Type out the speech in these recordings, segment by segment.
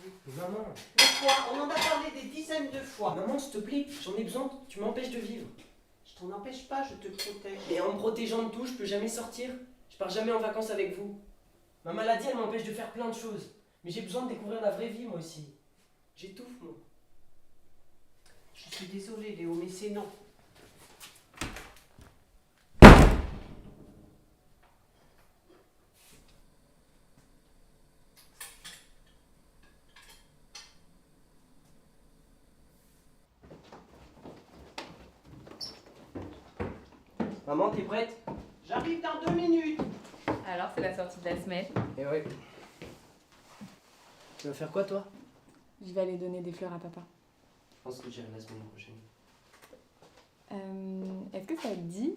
oui. Mais maman. Mais quoi? On en a parlé des dizaines de fois. Maman, s'il te plaît, j'en ai besoin. Tu m'empêches de vivre. Je t'en empêche pas, je te protège. Et en me protégeant de tout, je peux jamais sortir. Je pars jamais en vacances avec vous. Ma maladie, elle m'empêche de faire plein de choses. Mais j'ai besoin de découvrir la vraie vie, moi aussi. J'étouffe, moi. Je suis désolée, Léo, mais c'est non. Maman, t'es prête? J'arrive dans 2 minutes. Alors, c'est la sortie de la semaine. Eh ouais. Tu vas faire quoi, toi? Je vais aller donner des fleurs à papa. Je pense que j'irai la semaine prochaine. Est-ce que ça te dit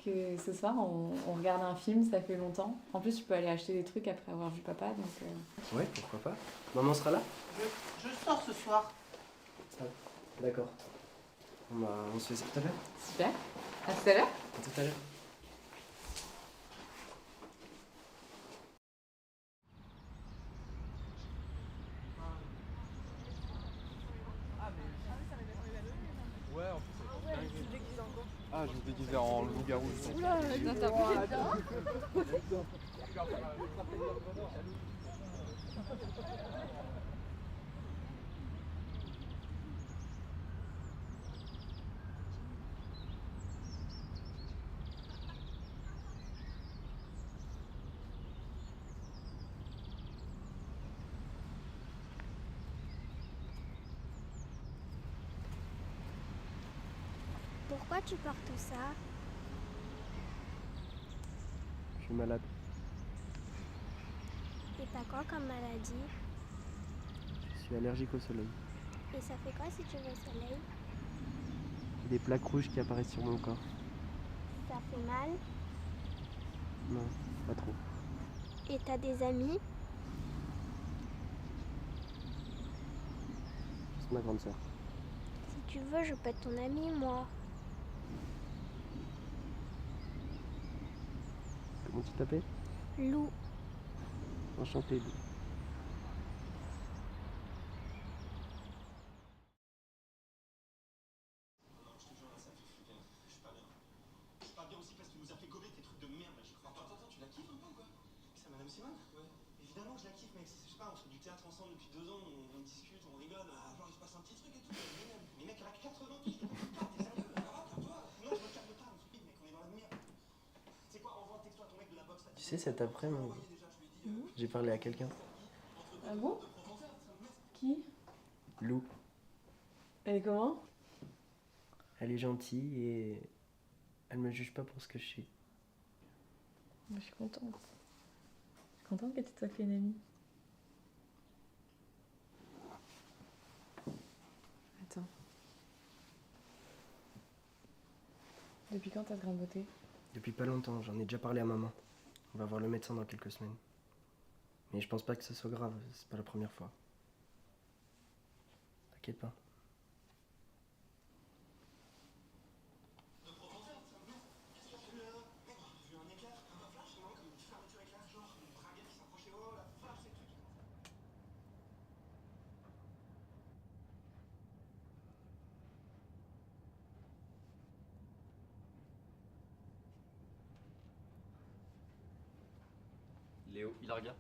que ce soir, on regarde un film, ça fait longtemps? En plus, tu peux aller acheter des trucs après avoir vu papa, donc... Ouais, pourquoi pas. Maman sera là? Je sors ce soir. D'accord. Bon, bah, on se fait ça tout à l'heure. Super. À tout à l'heure. À tout à l'heure. Ouais, en plus, c'est dingue. Ah, je me déguisais en loup-garou. Oula, t'as bougé dedans. Pourquoi tu portes ça? Je suis malade. Et t'as quoi comme maladie? Je suis allergique au soleil. Et ça fait quoi si tu vas au soleil? J'ai des plaques rouges qui apparaissent sur mon corps. Ça fait mal? Non, pas trop. Et t'as des amis? Juste ma grande sœur. Si tu veux, je peux être ton ami, moi. Comment tu t'appelles? Lou. Enchanté, Lou. Évidemment que je la kiffe, mec. Je sais pas, on fait du théâtre ensemble depuis 2 ans, on discute, on rigole. Genre, il se passe un petit truc et tout. Mais mec, elle a 80 piges, je te comprends pas, t'es sérieux? Calme-toi. Non, je me calme pas, on se mec, on est dans la merde. C'est quoi, envoie un texto à ton mec de la boxe là. Tu sais, cet après-midi, j'ai parlé à quelqu'un. Ah bon? Qui? Lou. Elle est comment? Elle est gentille et elle me juge pas pour ce que je suis. Je suis contente. Je suis contente que tu te sois fait une amie. Attends. Depuis quand t'as ce grain de beauté? Depuis pas longtemps, j'en ai déjà parlé à maman. On va voir le médecin dans quelques semaines. Mais je pense pas que ce soit grave, c'est pas la première fois. T'inquiète pas. Léo, il regarde.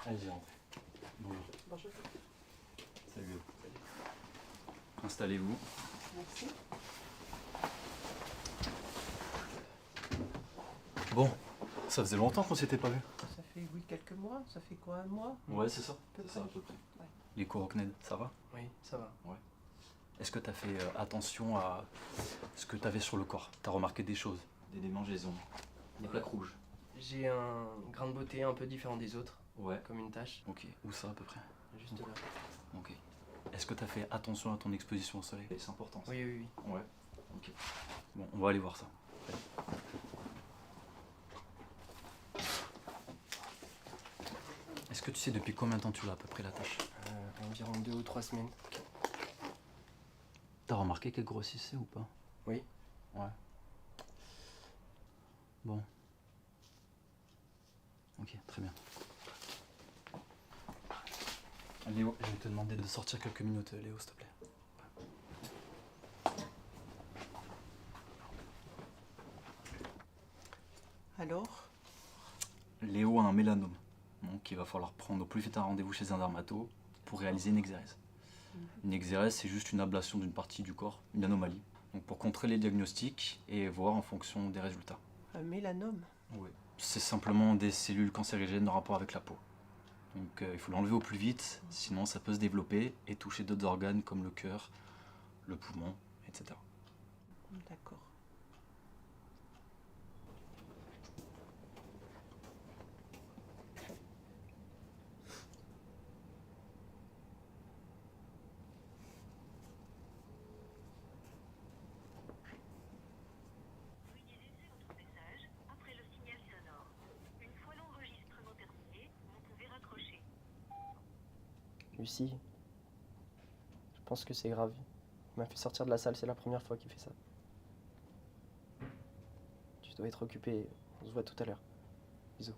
Allez-y, rentrez. Bonjour. Bonjour. Salut. Installez-vous. Merci. Bon, ça faisait longtemps qu'on s'était pas vu. Ça fait, oui, quelques mois. Ça fait quoi, un mois? Ouais, c'est ça. Peu C'est ça, à près. peu près. Ouais. Les cours au CNED, ça va? Oui, ça va. Est-ce que t'as fait attention à ce que t'avais sur le corps? T'as remarqué des choses? Des démangeaisons? Des plaques rouges? J'ai un grain de beauté un peu différent des autres, Ouais. comme une tache, Ok. Où ça à peu près? juste là. Ok. Est-ce que t'as fait attention à ton exposition au soleil? C'est important. Ça. Oui, oui, oui. Ouais. Ok. Bon, on va aller voir ça. Est-ce que tu sais depuis combien de temps tu l'as à peu près la tâche? Environ 2 ou 3 semaines. T'as remarqué qu'elle grossissait ou pas? Oui. Ouais. Bon. Ok, très bien. Léo, je vais te demander de sortir quelques minutes, Léo, s'il te plaît. Alors? Léo a un mélanome. Donc il va falloir prendre au plus vite un rendez-vous chez un dermato pour réaliser une exérèse. Une exérèse, c'est juste une ablation d'une partie du corps, une anomalie. Donc pour contrer les diagnostics et voir en fonction des résultats. Un mélanome? Oui. C'est simplement des cellules cancérigènes en rapport avec la peau. Donc il faut l'enlever au plus vite, sinon ça peut se développer et toucher d'autres organes comme le cœur, le poumon, etc. D'accord. Veuillez laisser votre message après le signal sonore. Une fois l'enregistrement terminé, vous pouvez raccrocher. Lucie, je pense que c'est grave. Il m'a fait sortir de la salle, c'est la première fois qu'il fait ça. Tu dois être occupé, on se voit tout à l'heure. Bisous.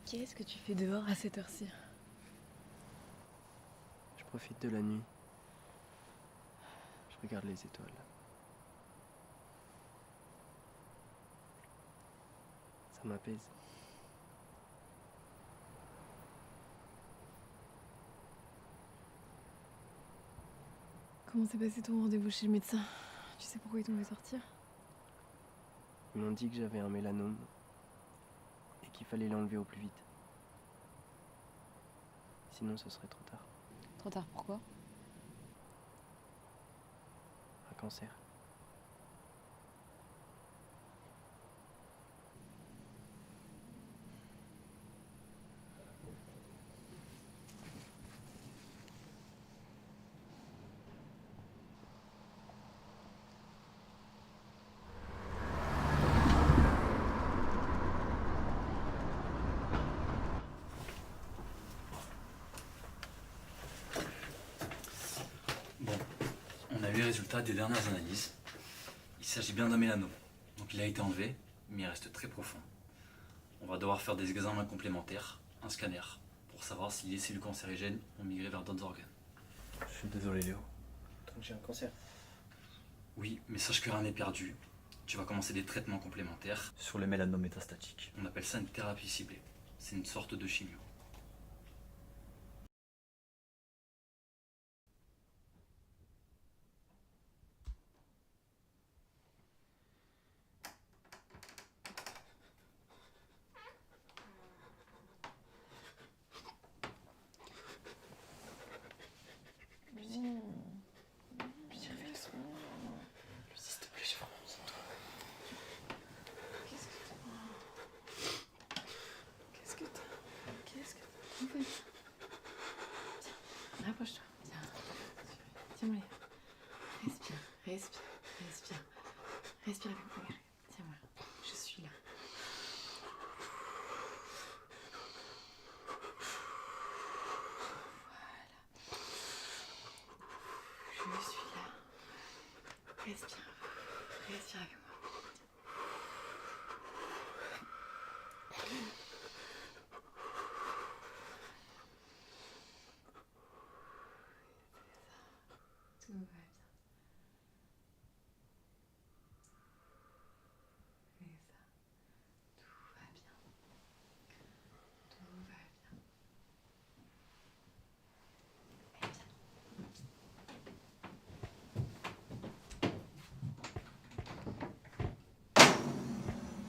Qu'est-ce que tu fais dehors à cette heure-ci? Je profite de la nuit. Je regarde les étoiles. Ça m'apaise. Comment s'est passé ton rendez-vous chez le médecin? Tu sais pourquoi ils t'ont fait sortir? Ils m'ont dit que j'avais un mélanome et qu'il fallait l'enlever au plus vite. Sinon, ce serait trop tard. Trop tard, pourquoi? Un cancer. Bon, on a eu les résultats des dernières analyses. Il s'agit bien d'un mélanome. Donc il a été enlevé, mais il reste très profond. On va devoir faire des examens complémentaires, un scanner, pour savoir si les cellules cancérigènes ont migré vers d'autres organes. Je suis désolé Léo. Donc j'ai un cancer. Oui, mais sache que rien n'est perdu. Tu vas commencer des traitements complémentaires sur les mélanomes métastatiques. On appelle ça une thérapie ciblée. C'est une sorte de chimio. Lucie, s'il te plaît, j'ai vraiment besoin de toi. Qu'est-ce que t'as? En fait. Tiens, rapproche-toi. Tiens. Tiens-moi les. Respire, respire, respire. Respire avec moi. Tiens-moi. Je suis là. Voilà. Je suis là. Respire. Respire avec moi. Tout va bien. C'est ça. Tout va bien. Tout va bien.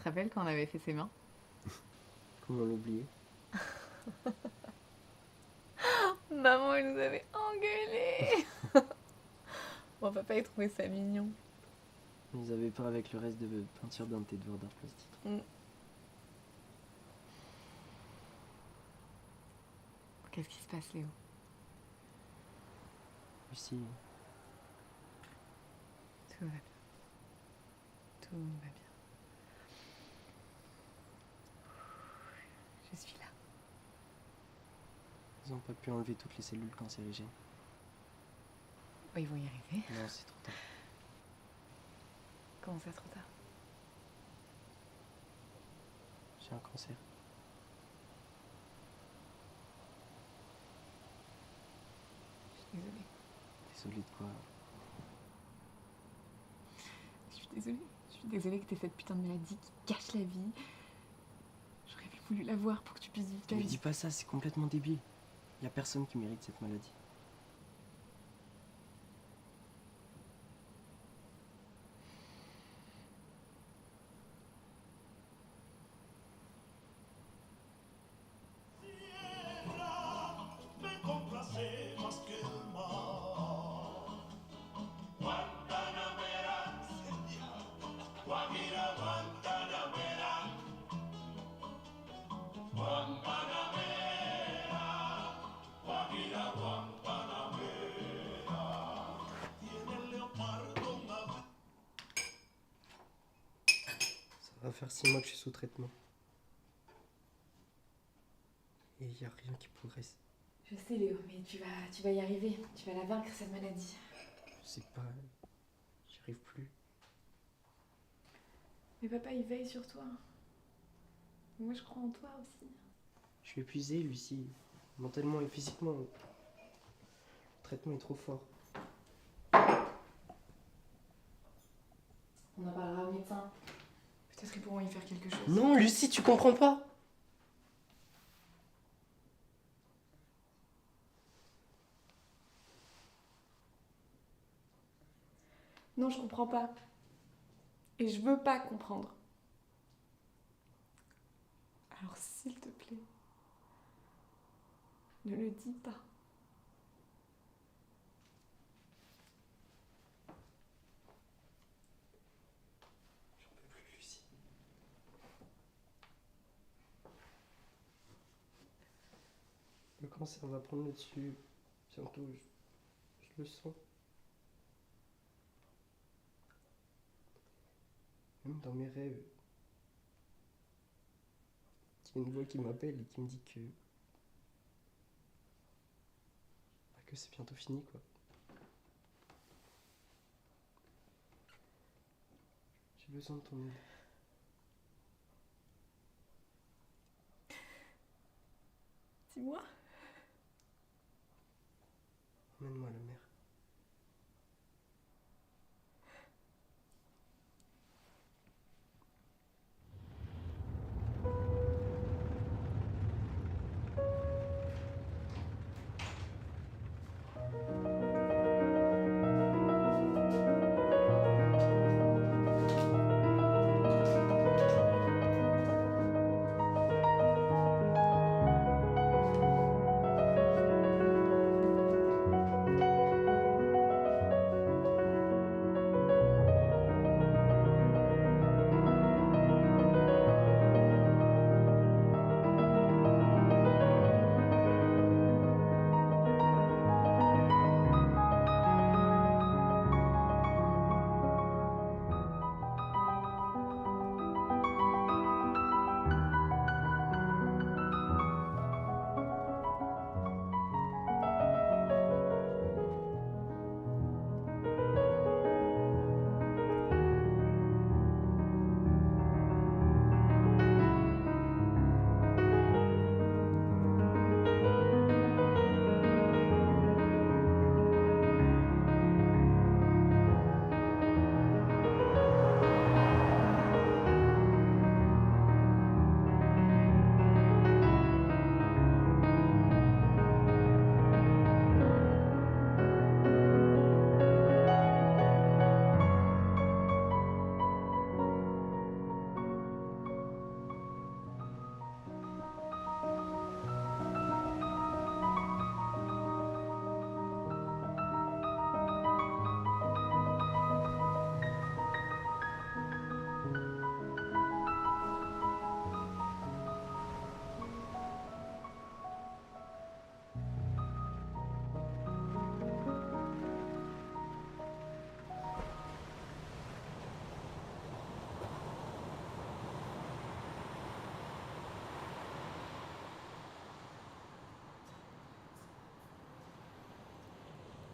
te rappelles quand on avait fait ses mains? Comment l'oublier? Maman, elle nous avait engueulés. Bon, papa, il trouvait ça mignon. Ils avaient pas avec le reste de peinture d'un de tes devoirs d'art plastique. Qu'est-ce qui se passe, Léo? Lucie, Tout va bien. Tout va bien. Je suis là. ils ont pas pu enlever toutes les cellules cancérigènes. Oh, ils vont y arriver. Non, c'est trop tard. Comment ça, trop tard? J'ai un cancer. Je suis désolée. Désolé de quoi? Je suis désolée. Je suis désolée que t'aies cette putain de maladie qui gâche la vie. J'aurais voulu la voir pour que tu puisses vivre ta Ne vie. dis pas ça, c'est complètement débile. Y a personne qui mérite cette maladie. Ça va faire 6 mois que je suis sous traitement. Et y a rien qui progresse. Je sais, Léo, mais tu vas y arriver. Tu vas la vaincre, cette maladie. Je sais pas, j'y arrive plus. Mais papa, il veille sur toi. Moi, je crois en toi aussi. Je suis épuisé, Lucie. Mentalement et physiquement. Le traitement est trop fort. On en parlera au médecin. Peut-être qu'ils pourront y faire quelque chose. Non, Lucie, tu comprends pas. Non, je comprends pas. Et je veux pas comprendre. Alors, s'il te plaît, ne le dis pas. J'en peux plus, Lucie. Le cancer va prendre le dessus. Bientôt, je le sens. Même dans mes rêves, il y a une voix qui m'appelle et qui me dit que c'est bientôt fini, quoi. J'ai besoin de ton aide. Dis-moi. Emmène-moi à la mer.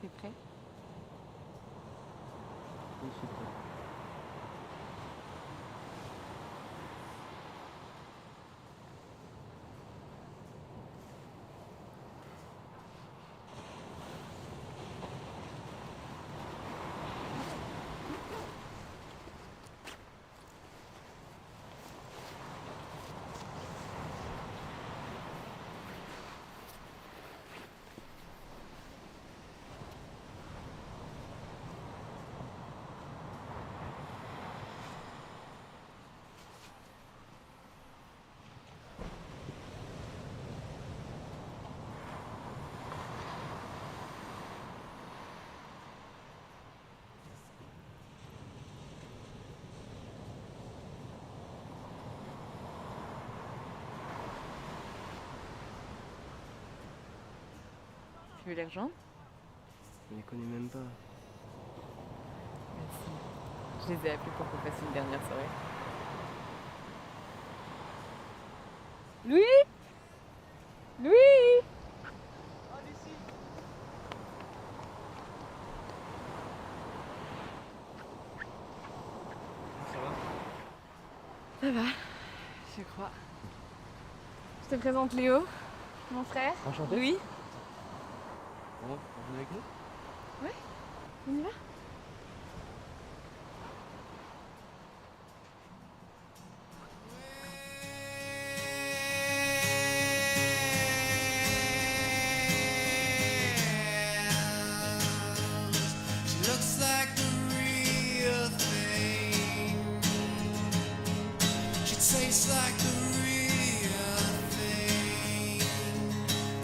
T'es prêt? Je suis prêt. Tu veux les rejoindre? Je les connais même pas. Merci. Je les ai appelés pour qu'on fasse une dernière soirée. Louis? Louis? Ça va? Ça va, je crois. Je te présente Léo, mon frère. Enchanté. Louis, Bon, vous venez avec nous? on y va? She looks like the real thing. She tastes like the real thing.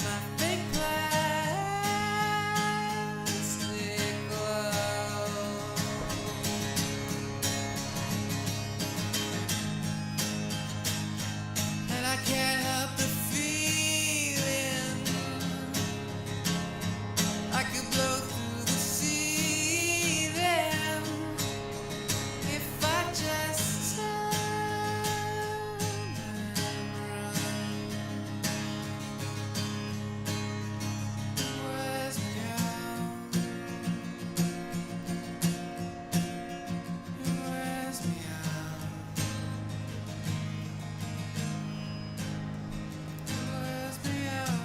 My fake plastic glove. And I can't help the feeling I could blow through the ceiling if I just turn and run. Wears me out. It wears me out. It wears me out.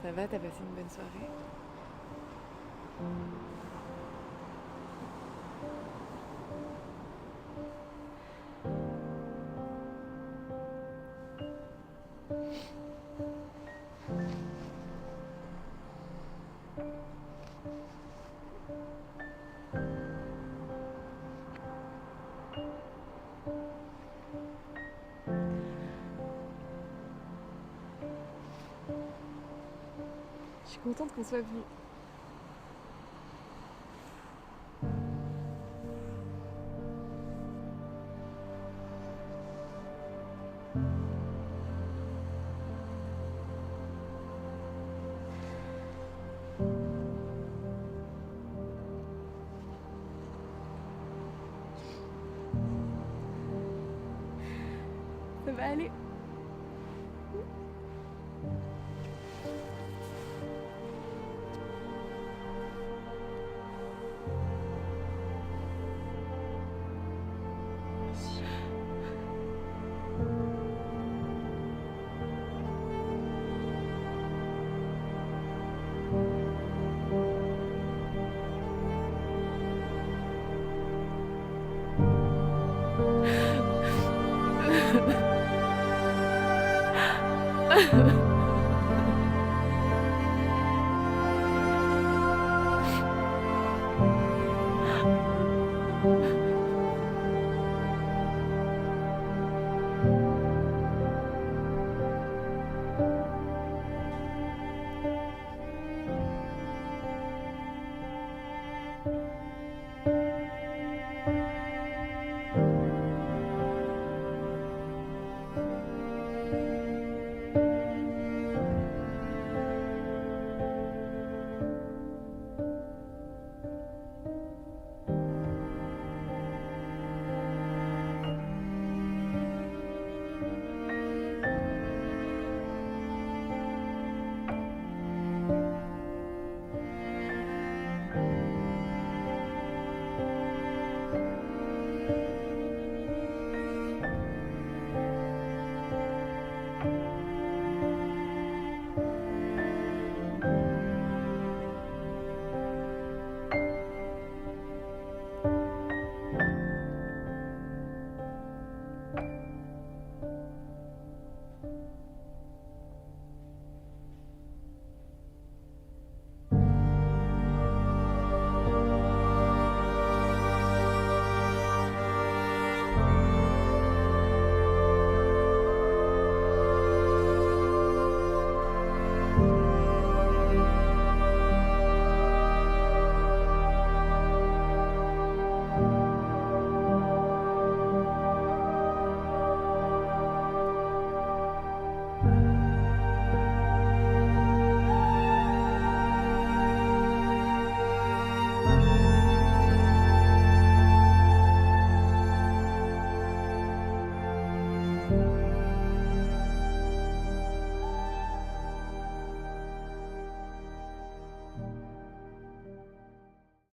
Ça va, t'as passé une bonne soirée? Je suis contente qu'on soit venus. Ça va aller. Ha ha ha.